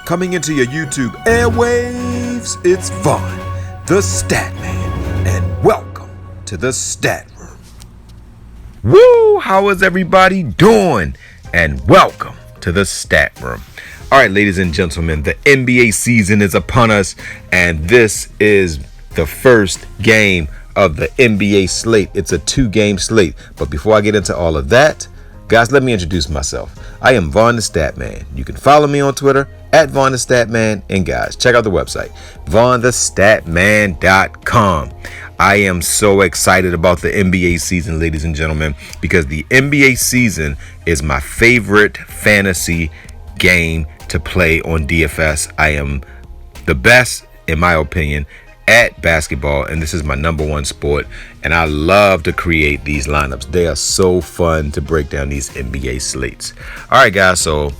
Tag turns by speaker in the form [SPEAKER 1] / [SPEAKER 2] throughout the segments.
[SPEAKER 1] Coming into your YouTube airwaves, it's Vaughn, the Stat Man, and welcome to the Stat Room. Woo! How is everybody doing? And welcome to the Stat Room. All right, ladies and gentlemen, the NBA season is upon us, and this is the first game of the NBA slate. It's a 2-game slate. But before I get into all of that, guys, let me introduce myself. I am Vaughn the Stat Man. You can follow me on Twitter at Vaughn the Stat Man. And guys, check out the website, vaughnthestatman.com. I am so excited about the NBA season, ladies and gentlemen, because the NBA season is my favorite fantasy game to play on DFS. I am the best, in my opinion, at basketball, and this is my number one sport, and I love to create these lineups. They are so fun to break down these NBA slates. All right, guys, so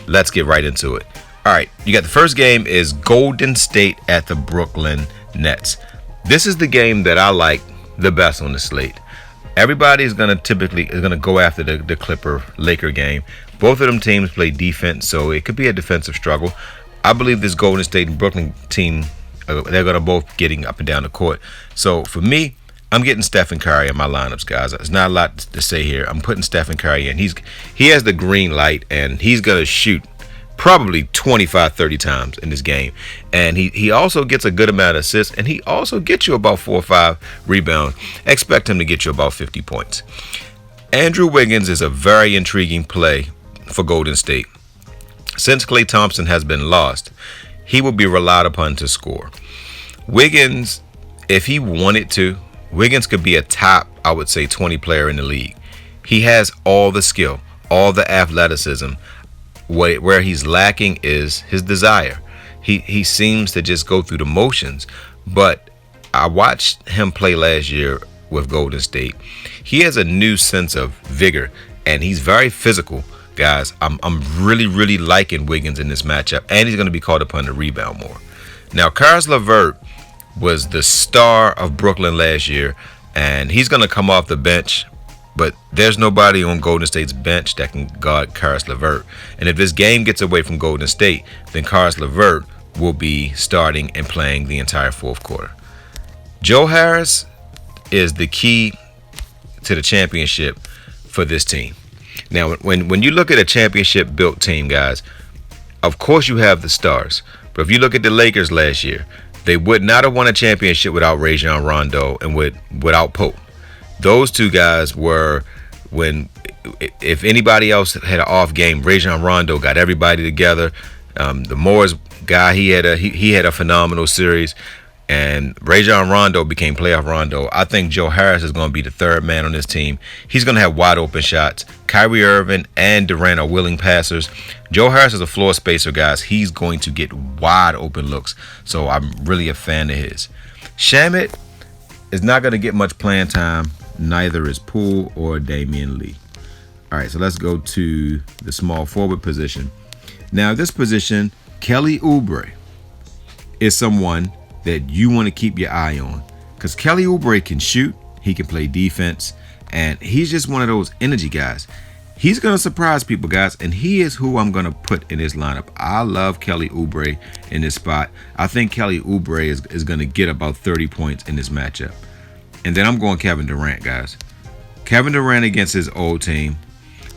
[SPEAKER 1] let's get right into it. All right, you got the first game is Golden State at the Brooklyn Nets. This is the game that I like the best on the slate. Everybody is going to go after the Clipper-Laker game. Both of them teams play defense, so it could be a defensive struggle. I believe this Golden State and Brooklyn team, they're going to both getting up and down the court. So for me, I'm getting Stephen Curry in my lineups, guys. There's not a lot to say here. I'm putting Stephen Curry in. He has the green light, and he's going to shoot probably 25, 30 times in this game. And he also gets a good amount of assists, and he also gets you about 4 or 5 rebounds. Expect him to get you about 50 points. Andrew Wiggins is a very intriguing play for Golden State. Since Klay Thompson has been lost, he will be relied upon to score. Wiggins, if he wanted to, Wiggins could be a top, I would say, 20 player in the league. He has all the skill, all the athleticism. Where he's lacking is his desire. He seems to just go through the motions. But I watched him play last year with Golden State. He has a new sense of vigor, and he's very physical. Guys, I'm really liking Wiggins in this matchup, and he's going to be called upon to rebound more. Now, Caris LeVert was the star of Brooklyn last year, and he's going to come off the bench, but there's nobody on Golden State's bench that can guard Caris LeVert. And if this game gets away from Golden State, then Caris LeVert will be starting and playing the entire fourth quarter. Joe Harris is the key to the championship for this team. Now, when you look at a championship-built team, guys, of course you have the stars. But if you look at the Lakers last year, they would not have won a championship without Rajon Rondo and without Pope. Those two guys were, if anybody else had an off game, Rajon Rondo got everybody together. The Morris guy, he had a phenomenal series. And Rajon Rondo became playoff Rondo. I think Joe Harris is going to be the third man on this team. He's going to have wide open shots. Kyrie Irving and Durant are willing passers. Joe Harris is a floor spacer, guys. He's going to get wide open looks. So I'm really a fan of his. Shamet is not going to get much playing time. Neither is Poole or Damian Lee. All right, so let's go to the small forward position. Now, this position, Kelly Oubre is someone that you want to keep your eye on, because Kelly Oubre can shoot, he can play defense, and he's just one of those energy guys. He's going to surprise people, guys, and he is who I'm going to put in this lineup. I love Kelly Oubre in this spot. I think Kelly Oubre is going to get about 30 points in this matchup. And then I'm going Kevin Durant, guys. Kevin Durant against his old team.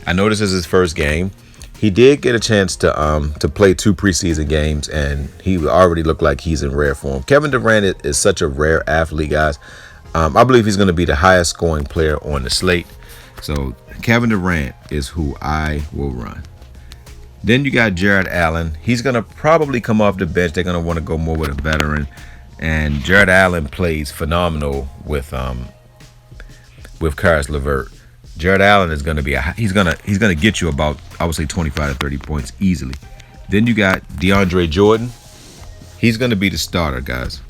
[SPEAKER 1] I know this is his first game. He did get a chance to play 2 preseason games, and he already looked like he's in rare form. Kevin Durant is such a rare athlete, guys. I believe he's going to be the highest scoring player on the slate. So Kevin Durant is who I will run. Then you got Jared Allen. He's going to probably come off the bench. They're going to want to go more with a veteran. And Jared Allen plays phenomenal with Caris LeVert. Jared Allen is going to be he's going to get you about, I would say, 25 to 30 points easily. Then you got DeAndre Jordan. He's going to be the starter, guys.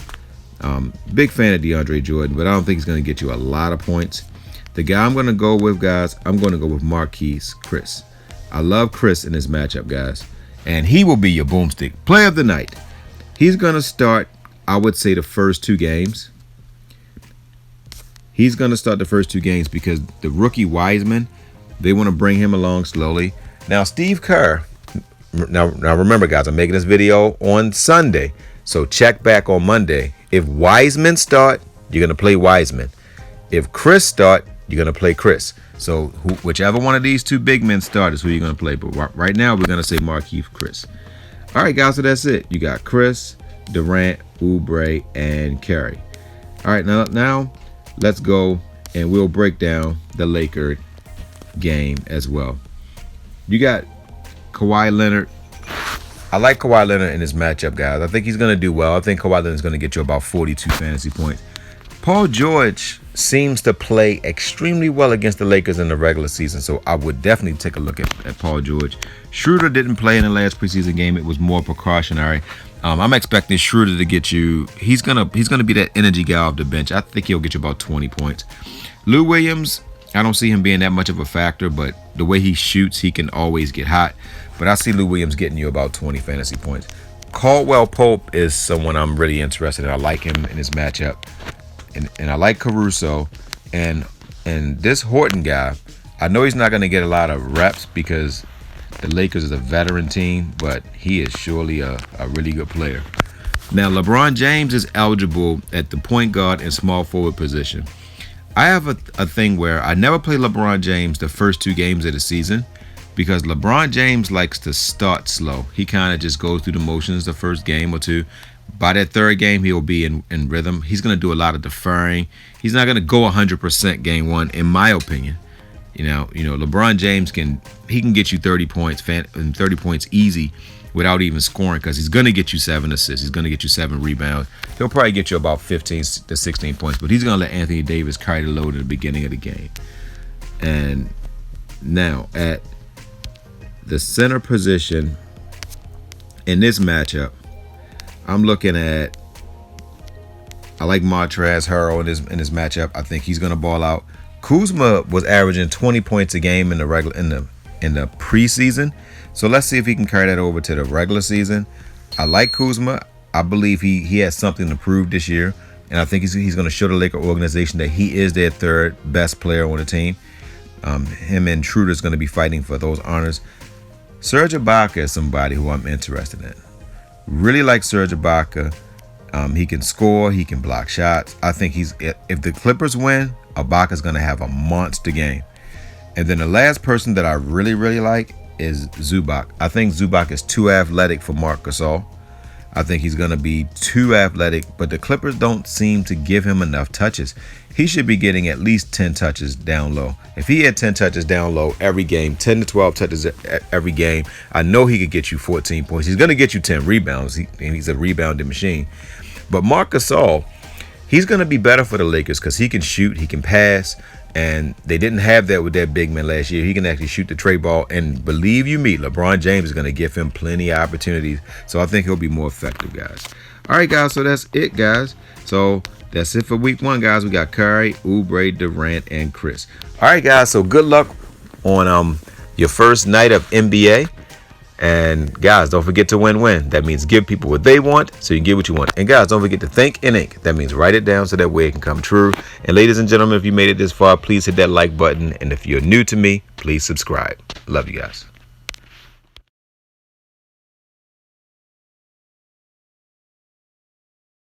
[SPEAKER 1] Big fan of DeAndre Jordan, but I don't think he's going to get you a lot of points. The guy I'm going to go with, guys, I'm going to go with Marquise Chris. I love Chris in this matchup, guys, and he will be your boomstick player of the night. He's going to start, I would say, the first 2 games. He's going to start the first 2 games because the rookie Wiseman, they want to bring him along slowly. Now, Steve Kerr, now remember, guys, I'm making this video on Sunday, so check back on Monday. If Wiseman start, you're gonna play Wiseman. If Chris start, you're gonna play Chris. So whichever one of these two big men start is who you're gonna play. But right now, we're gonna say Markieff Chris. All right, guys, so that's it. You got Chris, Durant, Oubre, and Curry. All right, now let's go and we'll break down the Laker game as well. You got Kawhi Leonard. I like Kawhi Leonard in this matchup, guys. I think he's going to do well. I think Kawhi Leonard is going to get you about 42 fantasy points. Paul George seems to play extremely well against the Lakers in the regular season, so I would definitely take a look at Paul George. Schroeder didn't play in the last preseason game. It was more precautionary. I'm expecting Schroeder to get you. He's gonna be that energy guy off the bench. I think he'll get you about 20 points. Lou Williams, I don't see him being that much of a factor, but the way he shoots, he can always get hot. But I see Lou Williams getting you about 20 fantasy points. Caldwell Pope is someone I'm really interested in. I like him in his matchup. And I like Caruso. And this Horton guy, I know he's not going to get a lot of reps because the Lakers is a veteran team, but he is surely a really good player. Now, LeBron James is eligible at the point guard and small forward position. I have a thing where I never play LeBron James the first 2 games of the season because LeBron James likes to start slow. He kind of just goes through the motions the first game or 2. By that 3rd game, he'll be in rhythm. He's going to do a lot of deferring. He's not going to go 100% game 1, in my opinion. You know, LeBron James can get you 30 points and 30 points easy without even scoring because he's going to get you 7 assists. He's going to get you 7 rebounds. He'll probably get you about 15 to 16 points, but he's going to let Anthony Davis carry the load at the beginning of the game. And now at the center position in this matchup, I'm looking at. I like Montrezl Harrell in this matchup. I think he's going to ball out. Kuzma was averaging 20 points a game in the preseason. So let's see if he can carry that over to the regular season. I like Kuzma. I believe he has something to prove this year. And I think he's going to show the Laker organization that he is their 3rd best player on the team. Him and Schroeder is going to be fighting for those honors. Serge Ibaka is somebody who I'm interested in. Really like Serge Ibaka. He can score. He can block shots. I think if the Clippers win, Ibaka's going to have a monster game. And then the last person that I really, really like is Zubac. I think Zubac is too athletic for Marc Gasol. I think he's going to be too athletic, but the Clippers don't seem to give him enough touches. He should be getting at least 10 touches down low. If he had 10 touches down low every game, 10 to 12 touches every game, I know he could get you 14 points. He's going to get you 10 rebounds. He's a rebounding machine. But Marc Gasol, he's going to be better for the Lakers because he can shoot, he can pass, and they didn't have that with that big man last year. He can actually shoot the tray ball, and believe you me, LeBron James is going to give him plenty of opportunities, so I think he'll be more effective, guys. All right, guys, so that's it, guys. So that's it for week 1, guys. We got Curry, Oubre, Durant, and Chris. All right, guys, so good luck on your first night of NBA. And guys, don't forget to win-win. That means give people what they want so you can get what you want. And guys, don't forget to think and ink. That means write it down so that way it can come true. And ladies and gentlemen, if you made it this far, please hit that like button. And if you're new to me, please subscribe. Love you guys.